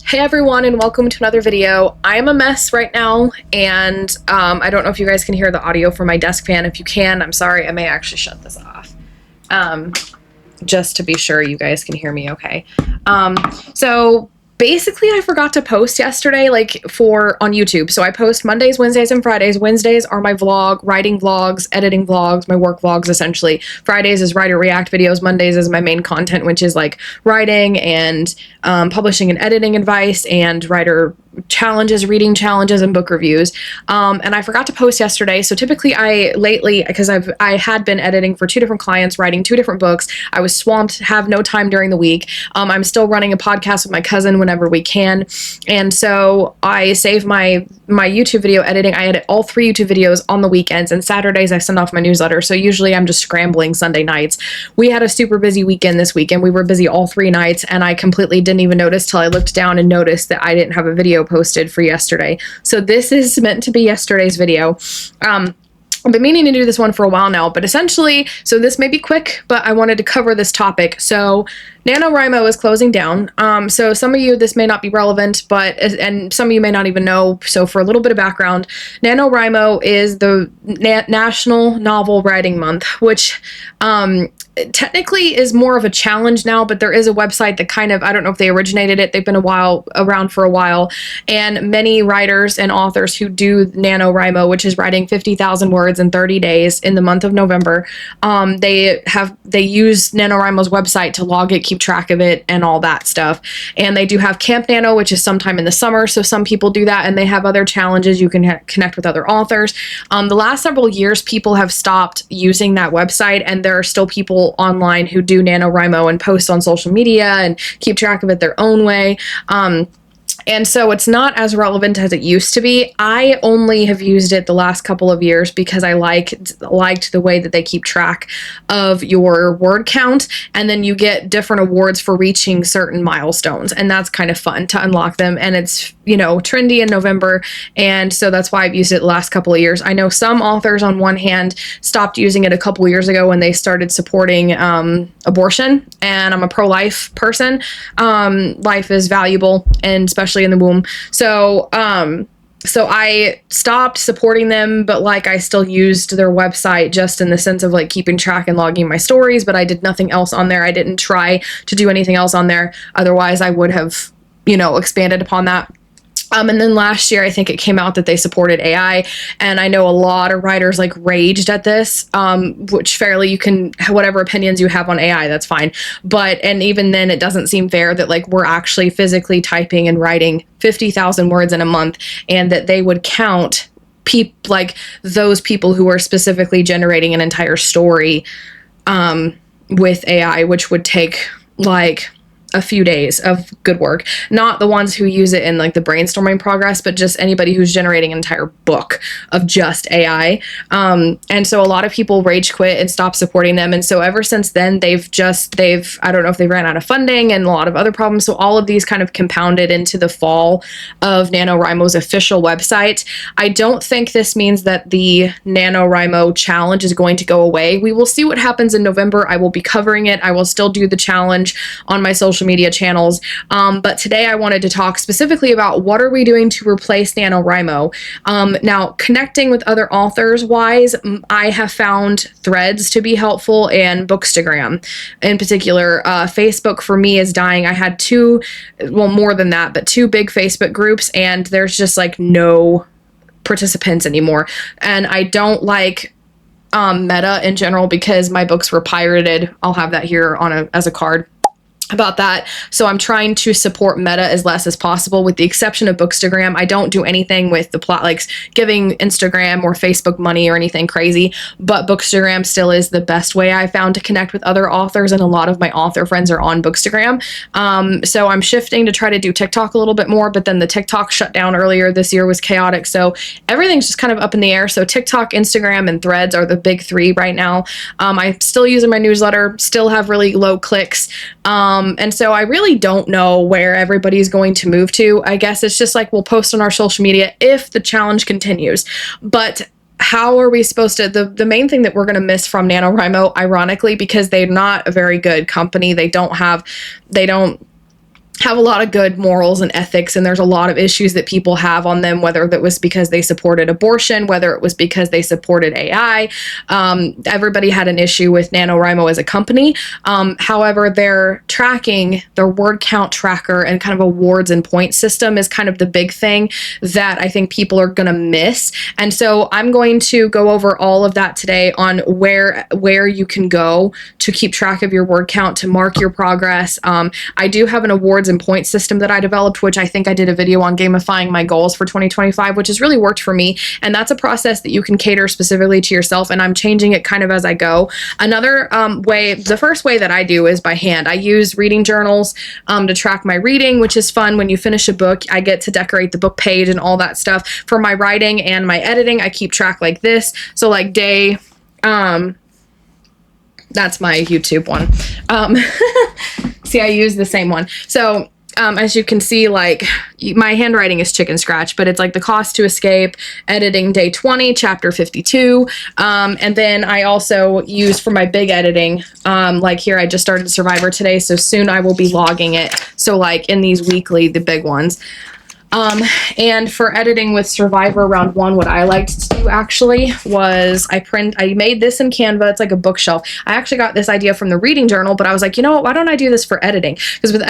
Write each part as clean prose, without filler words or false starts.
Hey everyone, and welcome to another video. I'm a mess right now, and I don't know if you guys can hear the audio from my desk fan. If you can, I'm sorry, I may actually shut this off. Just to be sure you guys can hear me okay. So basically I forgot to post yesterday, on YouTube. So I post Mondays, Wednesdays, and Fridays. Wednesdays are my writing vlogs, editing vlogs, my work vlogs essentially. Fridays is writer react videos. Mondays is my main content, which is like writing and publishing and editing advice and writer challenges, reading challenges, and book reviews. And I forgot to post yesterday. So typically because I had been editing for 2 different clients, writing 2 different books. I was swamped, have no time during the week. I'm still running a podcast with my cousin whenever we can. And so I save my YouTube video editing. I edit all 3 YouTube videos on the weekends, and Saturdays I send off my newsletter. So usually I'm just scrambling Sunday nights. We had a super busy weekend this weekend. We were busy all 3 nights, and I completely didn't even notice till I looked down and noticed that I didn't have a video posted for yesterday. So this is meant to be yesterday's video. I've been meaning to do this one for a while now, but essentially, so this may be quick, but I wanted to cover this topic. So NaNoWriMo is closing down. So some of you, this may not be relevant, and some of you may not even know. So for a little bit of background, NaNoWriMo is the National Novel Writing Month, which technically is more of a challenge now, but there is a website that I don't know if they originated it. They've been around for a while, and many writers and authors who do NaNoWriMo, which is writing 50,000 words in 30 days in the month of November, they use NaNoWriMo's website to log it, keep track of it, and all that stuff. And they do have Camp Nano, which is sometime in the summer, so some people do that, and they have other challenges. You can connect with other authors. The last several years, people have stopped using that website, and there are still people online who do NaNoWriMo and post on social media and keep track of it their own way. And so it's not as relevant as it used to be. I only have used it the last couple of years because I liked the way that they keep track of your word count, and then you get different awards for reaching certain milestones, and that's kind of fun to unlock them. And it's, trendy in November, and so that's why I've used it the last couple of years. I know some authors on one hand stopped using it a couple of years ago when they started supporting abortion, and I'm a pro-life person. Life is valuable, and especially in the womb. So I stopped supporting them, but I still used their website just in the sense of keeping track and logging my stories, but I did nothing else on there. I didn't try to do anything else on there. Otherwise I would have, expanded upon that. And then last year, I think it came out that they supported AI, and I know a lot of writers raged at this, which fairly you can, whatever opinions you have on AI, that's fine. and even then it doesn't seem fair that we're actually physically typing and writing 50,000 words in a month, and that they would count those people who are specifically generating an entire story, with AI, which would take a few days of good work. Not the ones who use it in the brainstorming progress, but just anybody who's generating an entire book of just AI. And so a lot of people rage quit and stopped supporting them. And so ever since then, they've I don't know if they ran out of funding and a lot of other problems. So all of these kind of compounded into the fall of NaNoWriMo's official website. I don't think this means that the NaNoWriMo challenge is going to go away. We will see what happens in November. I will be covering it. I will still do the challenge on my social media channels. But today I wanted to talk specifically about what are we doing to replace NaNoWriMo. Now, connecting with other authors wise, I have found Threads to be helpful, and Bookstagram in particular. Facebook for me is dying. I had 2, well, more than that, but 2 big Facebook groups, and there's just no participants anymore. And I don't like Meta in general because my books were pirated. I'll have that here as a card about that. So I'm trying to support Meta as less as possible, with the exception of Bookstagram. I don't do anything with the plot, giving Instagram or Facebook money or anything crazy, but Bookstagram still is the best way I found to connect with other authors, and a lot of my author friends are on Bookstagram. So I'm shifting to try to do TikTok a little bit more, but then the TikTok shut down earlier this year was chaotic. So everything's just kind of up in the air. So TikTok, Instagram, and Threads are the big 3 right now. I'm still using my newsletter, still have really low clicks. And so I really don't know where everybody's going to move to. I guess it's just we'll post on our social media if the challenge continues. But how are we supposed to, the main thing that we're going to miss from NaNoWriMo, ironically, because they're not a very good company, they don't have a lot of good morals and ethics, and there's a lot of issues that people have on them, whether that was because they supported abortion, whether it was because they supported AI. Everybody had an issue with NaNoWriMo as a company. However, their tracking, their word count tracker, and kind of awards and point system is kind of the big thing that I think people are going to miss. And so I'm going to go over all of that today on where you can go to keep track of your word count, to mark your progress. I do have an awards and point system that I developed, which I think I did a video on gamifying my goals for 2025, which has really worked for me. And that's a process that you can cater specifically to yourself. And I'm changing it kind of as I go. Another way, the first way that I do is by hand. I use reading journals to track my reading, which is fun. When you finish a book, I get to decorate the book page and all that stuff. For my writing and my editing, I keep track like this. So like day, that's my YouTube one. See, I use the same one. So as you can see, like my handwriting is chicken scratch, but it's like the cost to escape, editing day 20, chapter 52. And then I also use for my big editing, like here, I just started Survivor today, so soon I will be logging it. So like in these weekly, the big ones. And for editing with Survivor round 1, what I liked to do actually was I made this in Canva. It's like a bookshelf. I actually got this idea from the reading journal, but I was like, you know what, why don't I do this for editing? Because with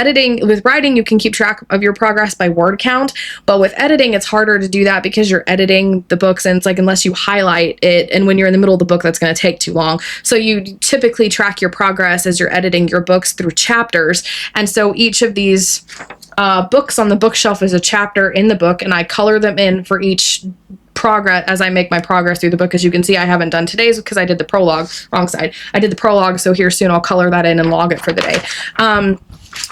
writing, you can keep track of your progress by word count, but with editing, it's harder to do that because you're editing the books, and it's like, unless you highlight it, and when you're in the middle of the book, that's going to take too long. So you typically track your progress as you're editing your books through chapters. And so each of these books on the bookshelf is a chapter in the book, and I color them in for each progress as I make my progress through the book. As you can see, I haven't done today's because I did the prologue, wrong side. I did the prologue, so here soon I'll color that in and log it for the day.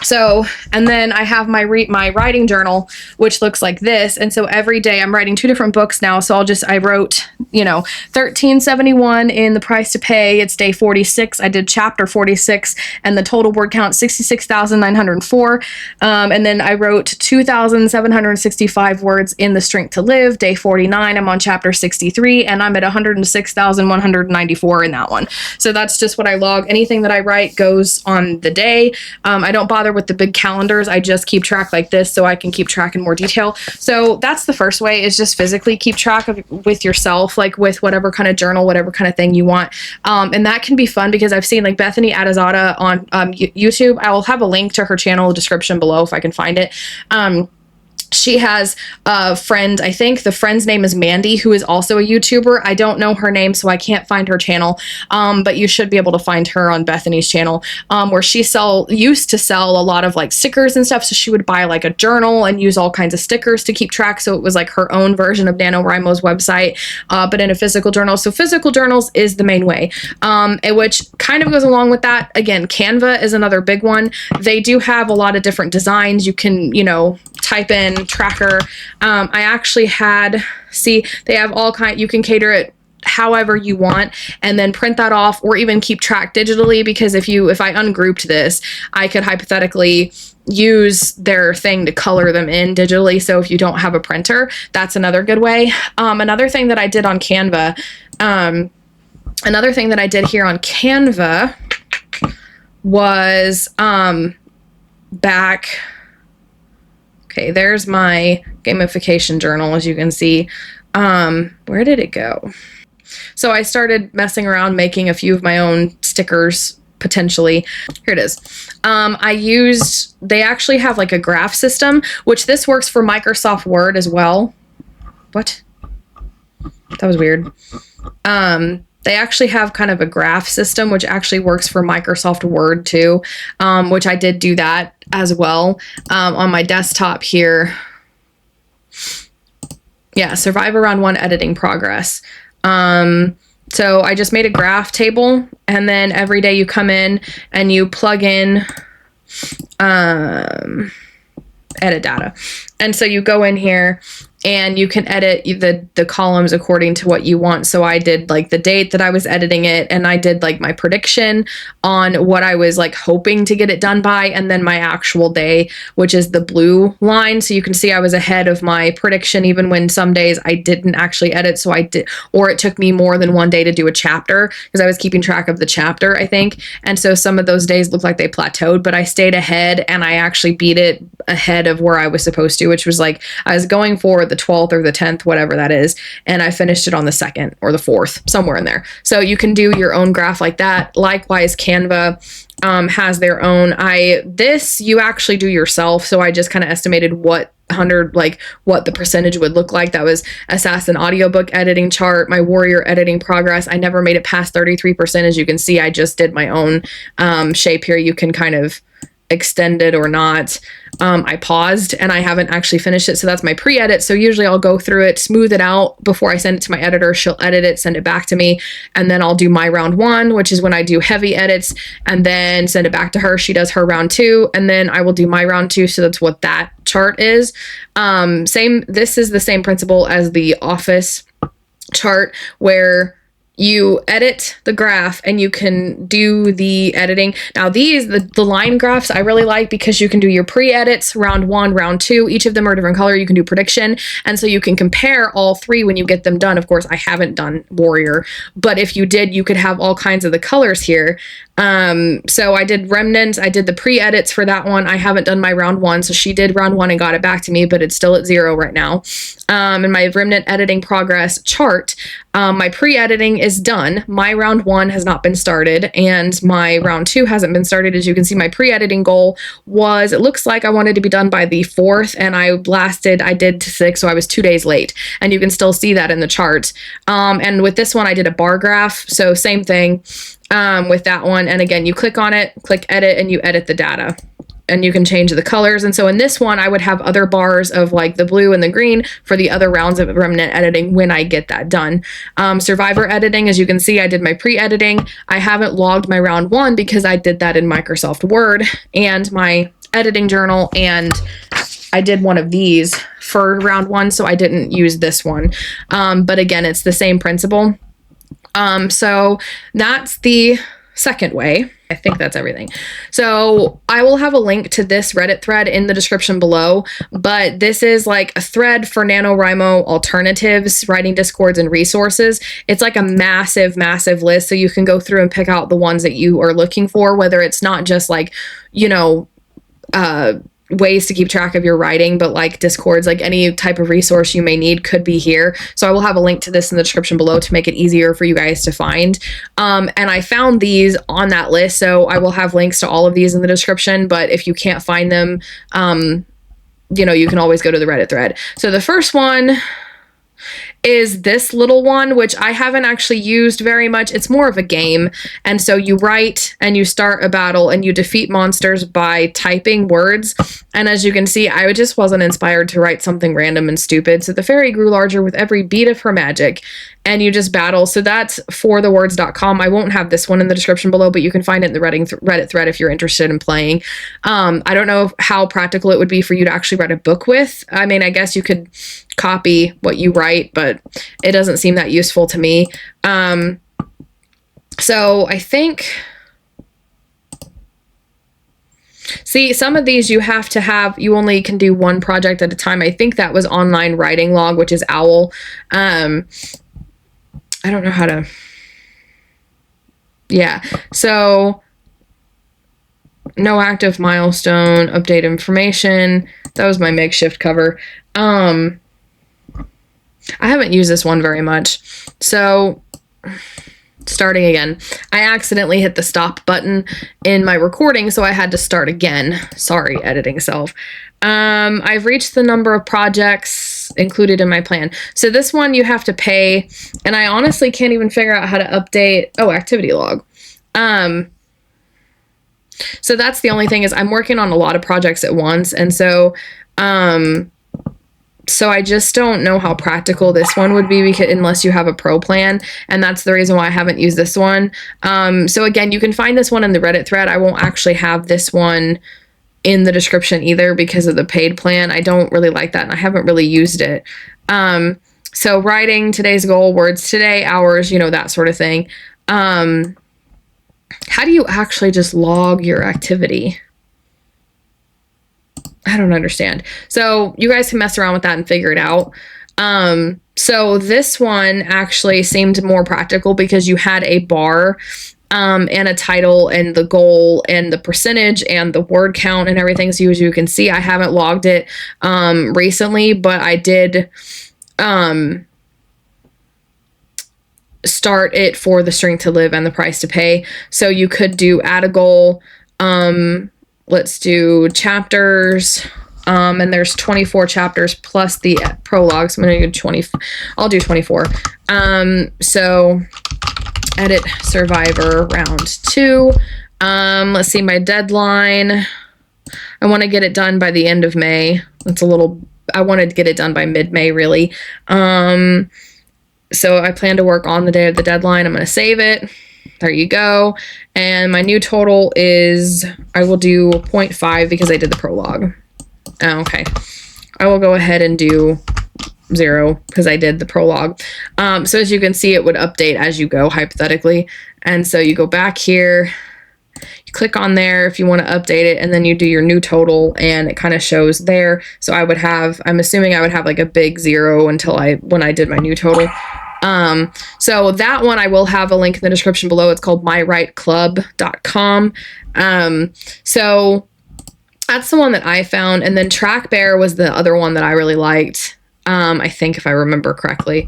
So, and then I have my writing journal, which looks like this. And so every day I'm writing 2 different books now. So I wrote, 1371 in The Price to Pay. It's day 46. I did chapter 46, and the total word count 66,904. And then I wrote 2,765 words in The Strength to Live, day 49. I'm on chapter 63, and I'm at 106,194 in that one. So that's just what I log. Anything that I write goes on the day. I don't bother with the big calendars. I just keep track like this so I can keep track in more detail. So that's the first way, is just physically keep track of with yourself, like with whatever kind of journal, whatever kind of thing you want. And that can be fun because I've seen like Bethany Adazada on YouTube. I will have a link to her channel description below if I can find it. She has a friend, I think the friend's name is Mandy, who is also a YouTuber. I don't know her name, so I can't find her channel, but you should be able to find her on Bethany's channel, where she used to sell a lot of like stickers and stuff. So she would buy like a journal and use all kinds of stickers to keep track. So it was like her own version of NaNoWriMo's website, but in a physical journal. So physical journals is the main way, which kind of goes along with that. Again, Canva is another big one. They do have a lot of different designs. You can, type in tracker. I actually they have all you can cater it however you want, and then print that off, or even keep track digitally, because if I ungrouped this, I could hypothetically use their thing to color them in digitally. So if you don't have a printer, that's another good way. Another thing that I did on Canva, another thing that I did here on Canva was okay, there's my gamification journal, as you can see. Where did it go? So I started messing around making a few of my own stickers, potentially. Here it is. They actually have like a graph system, which this works for Microsoft Word as well. What? That was weird. They actually have kind of a graph system, which actually works for Microsoft Word too, which I did do that as well on my desktop here. Yeah, Survivor round 1 editing progress. So I just made a graph table, and then every day you come in and you plug in edit data. And so you go in here and you can edit the columns according to what you want. So I did like the date that I was editing it, and I did like my prediction on what I was like hoping to get it done by, and then my actual day, which is the blue line. So you can see I was ahead of my prediction even when some days I didn't actually edit. So I did, or it took me more than one day to do a chapter because I was keeping track of the chapter, I think. And so some of those days looked like they plateaued, but I stayed ahead and I actually beat it ahead of where I was supposed to, which was like I was going for the 12th or the 10th, whatever that is, and I finished it on the 2nd or the 4th, somewhere in there. So you can do your own graph like that. Likewise, Canva has their own. This you actually do yourself, so I just kind of estimated what the percentage would look like. That was Assassin audiobook editing chart, my Warrior editing progress. I never made it past 33%. As you can see, I just did my own shape here. You can kind of extend it or not. I paused and I haven't actually finished it. So that's my pre-edit. So usually I'll go through it, smooth it out before I send it to my editor. She'll edit it, send it back to me. And then I'll do my round 1, which is when I do heavy edits, and then send it back to her. She does her round 2, and then I will do my round 2. So that's what that chart is. This is the same principle as the Office chart, where you edit the graph and you can do the editing. Now these, the line graphs I really like because you can do your pre-edits, round 1, round 2, each of them are different color. You can do prediction. And so you can compare all 3 when you get them done. Of course, I haven't done Warrior, but if you did, you could have all kinds of the colors here. So I did remnants. I did the pre-edits for that one. I haven't done my round 1. So she did round 1 and got it back to me, but it's still at 0 right now. In my remnant editing progress chart, my pre-editing is done. My round 1 has not been started, and my round 2 hasn't been started. As you can see, my pre-editing goal was, it looks like I wanted to be done by the 4th, and I did to 6, so I was 2 days late. And you can still see that in the chart. And with this one, I did a bar graph. So same thing with that one. And again, you click on it, click edit, and you edit the data. And you can change the colors. And so in this one, I would have other bars of like the blue and the green for the other rounds of remnant editing when I get that done. Survivor editing, as you can see, I did my pre-editing. I haven't logged my round 1 because I did that in Microsoft Word and my editing journal, and I did one of these for round 1, so I didn't use this one. But again, it's the same principle. So that's the second way. I think that's everything. So I will have a link to this Reddit thread in the description below, but this is like a thread for NaNoWriMo alternatives, writing discords, and resources. It's like a massive, massive list. So you can go through and pick out the ones that you are looking for, whether it's not just like, ways to keep track of your writing, but like discords, like any type of resource you may need could be here. So I will have a link to this in the description below to make it easier for you guys to find. And I found these on that list, so I will have links to all of these in the description, but if you can't find them, you can always go to the Reddit thread. So the first one is this little one, which I haven't actually used very much. It's more of a game. And so you write and you start a battle and you defeat monsters by typing words. And as you can see, I just wasn't inspired to write something random and stupid. So the fairy grew larger with every beat of her magic, and you just battle. So that's forthewords.com. I won't have this one in the description below, but you can find it in the Reddit thread if you're interested in playing. I don't know how practical it would be for you to actually write a book with. I mean, I guess you could copy what you write, but it doesn't seem that useful to me. So I think, see, some of these you only can do one project at a time. I think that was Online Writing Log, which is OWL. I don't know how to, yeah. So no active milestone, update information. That was my makeshift cover. I haven't used this one very much. So starting again, I accidentally hit the stop button in my recording, so I had to start again. Sorry, editing self. I've reached the number of projects included in my plan. So this one you have to pay, and I honestly can't even figure out how to update. Oh, activity log. So that's the only thing, is I'm working on a lot of projects at once, and so so I just don't know how practical this one would be, because unless you have a pro plan, and that's the reason why I haven't used this one. So again, you can find this one in the Reddit thread. I won't actually have this one in the description either because of the paid plan. I don't really like that, and I haven't really used it. So writing today's goal, words today, hours, you know, that sort of thing. How do you actually just log your activity? I don't understand. So you guys can mess around with that and figure it out. So this one actually seemed more practical because you had a bar and a title and the goal and the percentage and the word count and everything. So as you can see, I haven't logged it recently, but I did start it for the strength to live and the price to pay. So you could do add a goal. Let's do chapters. And there's 24 chapters plus the prologue. So I'm going to do 20. I'll do 24. So edit Survivor round 2. Let's see my deadline. I want to get it done by the end of May. That's a little, I wanted to get it done by mid-May really. So I plan to work on the day of the deadline. I'm going to save it. There you go. And my new total is, I will do 0.5 because I did the prologue. Oh, okay. I will go ahead and do 0 because I did the prologue. So as you can see, it would update as you go, hypothetically. And so you go back here, you click on there if you want to update it, and then you do your new total, and it kind of shows there. So I would have, I'm assuming I would have like a big 0 until when I did my new total. So that one, I will have a link in the description below. It's called mywriteclub.com. So that's the one that I found. And then TrackBear was the other one that I really liked. I think if I remember correctly,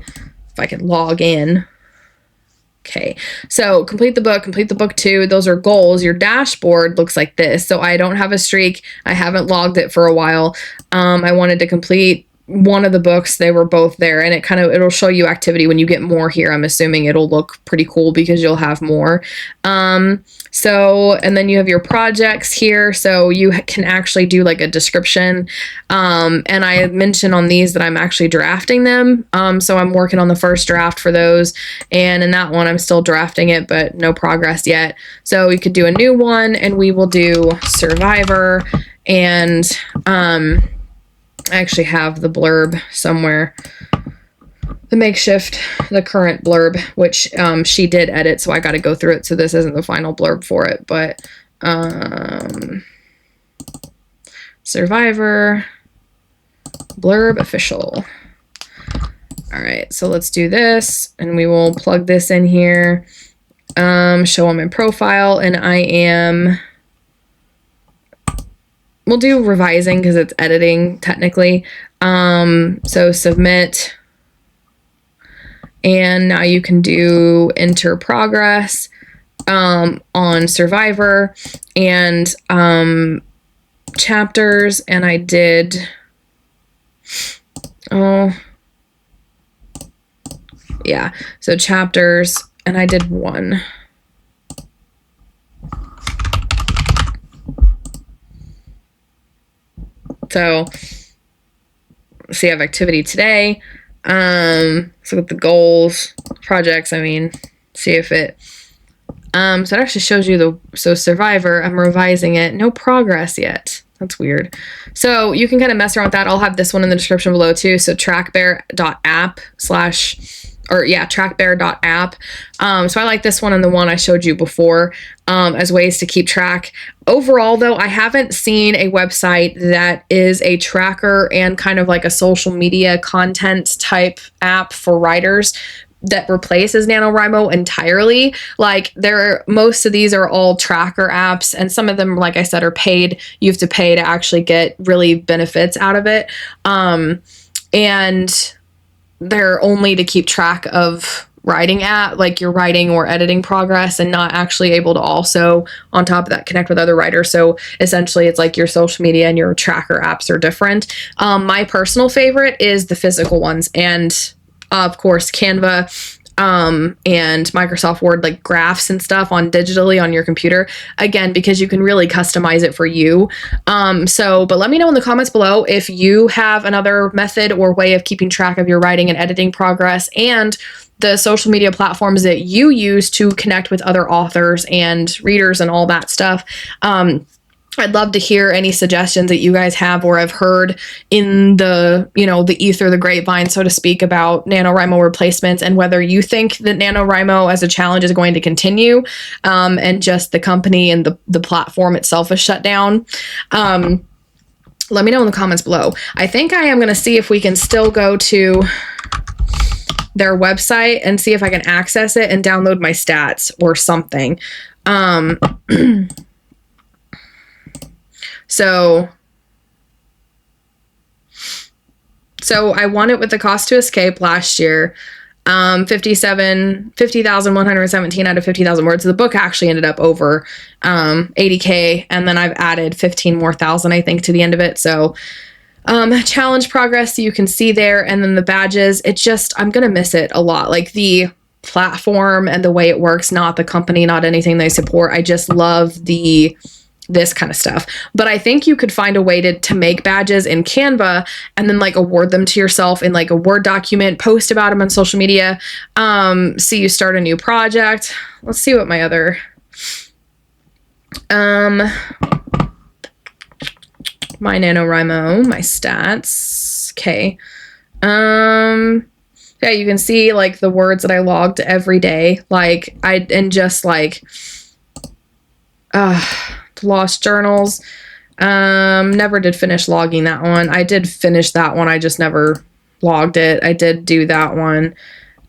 if I can log in. Okay. So complete the book 2. Those are goals. Your dashboard looks like this. So I don't have a streak. I haven't logged it for a while. I wanted to complete one of the books. They were both there, and it'll show you activity when you get more here. I'm assuming it'll look pretty cool because you'll have more. And then you have your projects here, so you can actually do like a description. And I mentioned on these that I'm actually drafting them. So I'm working on the first draft for those, and in that one I'm still drafting it, but no progress yet. So you could do a new one, and we will do Survivor, and I actually have the blurb somewhere, the current blurb, which she did edit, so I got to go through it. So this isn't the final blurb for it, but Survivor blurb official. All right, so let's do this, and we will plug this in here. Show on my profile, and I am. We'll do revising because it's editing technically. So submit. And now you can do enter progress on Survivor and chapters. And I did, yeah, so chapters, and I did 1. So, see, I have activity today. Let's look at the goals, projects, see if it, so it actually shows you so Survivor, I'm revising it, no progress yet. That's weird. So you can kind of mess around with that. I'll have this one in the description below too. So trackbear.app trackbear.app. So I like this one and the one I showed you before as ways to keep track. Overall, though, I haven't seen a website that is a tracker and kind of like a social media content type app for writers that replaces NaNoWriMo entirely. Like most of these are all tracker apps, and some of them, like I said, are paid. You have to pay to actually get really benefits out of it. And they're only to keep track of writing like your writing or editing progress, and not actually able to also on top of that connect with other writers. So essentially it's like your social media and your tracker apps are different. My personal favorite is the physical ones, and of course Canva and Microsoft Word, like graphs and stuff digitally on your computer, again, because you can really customize it for you. But let me know in the comments below if you have another method or way of keeping track of your writing and editing progress, and the social media platforms that you use to connect with other authors and readers and all that stuff. I'd love to hear any suggestions that you guys have or have heard in the, the ether, the grapevine, so to speak, about NaNoWriMo replacements, and whether you think that NaNoWriMo as a challenge is going to continue, and just the company and the platform itself is shut down. Let me know in the comments below. I think I am going to see if we can still go to their website and see if I can access it and download my stats or something. So I won it with the cost to escape last year. 50,117 out of 50,000 words. The book actually ended up over 80K, and then I've added 15 more thousand, I think, to the end of it. So challenge progress you can see there, and then the badges. It's just, I'm gonna miss it a lot. Like the platform and the way it works, not the company, not anything they support. I just love this kind of stuff. But I think you could find a way to make badges in Canva and then like award them to yourself in like a Word document, post about them on social media. So you start a new project. Let's see what my other, my NaNoWriMo, my stats. Okay. Yeah, you can see like the words that I logged every day. Like lost journals. Never did finish logging that one. I did finish that one. I just never logged it. I did do that one.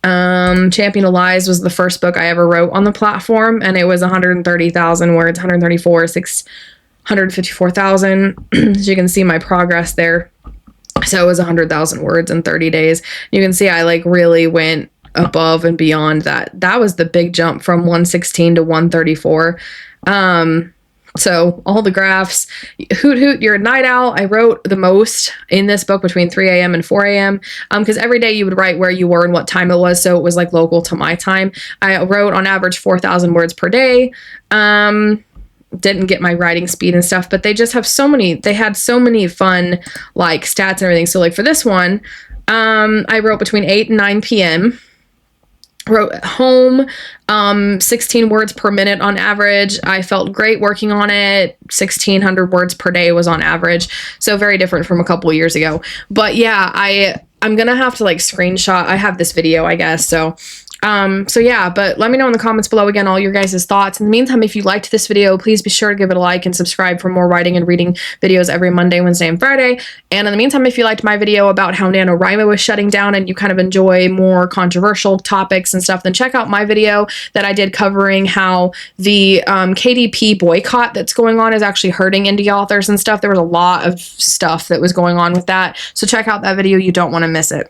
Champion of Lies was the first book I ever wrote on the platform, and it was 130,000 words, 154,000. As you can see my progress there. So it was 100,000 words in 30 days. You can see I like really went above and beyond that. That was the big jump from 116 to 134. So all the graphs, hoot hoot, you're a night owl. I wrote the most in this book between 3 a.m. and 4 a.m. Because every day you would write where you were and what time it was. So it was like local to my time. I wrote on average 4,000 words per day. Didn't get my writing speed and stuff, but they just have they had so many fun like stats and everything. So like for this one, I wrote between 8 and 9 p.m. Wrote at home, 16 words per minute on average. I felt great working on it. 1,600 words per day was on average. So very different from a couple years ago. But yeah, I'm gonna have to like screenshot. I have this video, I guess. So yeah, but let me know in the comments below again all your guys' thoughts. In the meantime, if you liked this video, please be sure to give it a like and subscribe for more writing and reading videos every Monday, Wednesday, and Friday. And in the meantime, if you liked my video about how NaNoWriMo is shutting down and you kind of enjoy more controversial topics and stuff, then check out my video that I did covering how the KDP boycott that's going on is actually hurting indie authors and stuff. There was a lot of stuff that was going on with that. So check out that video. You don't want to miss it.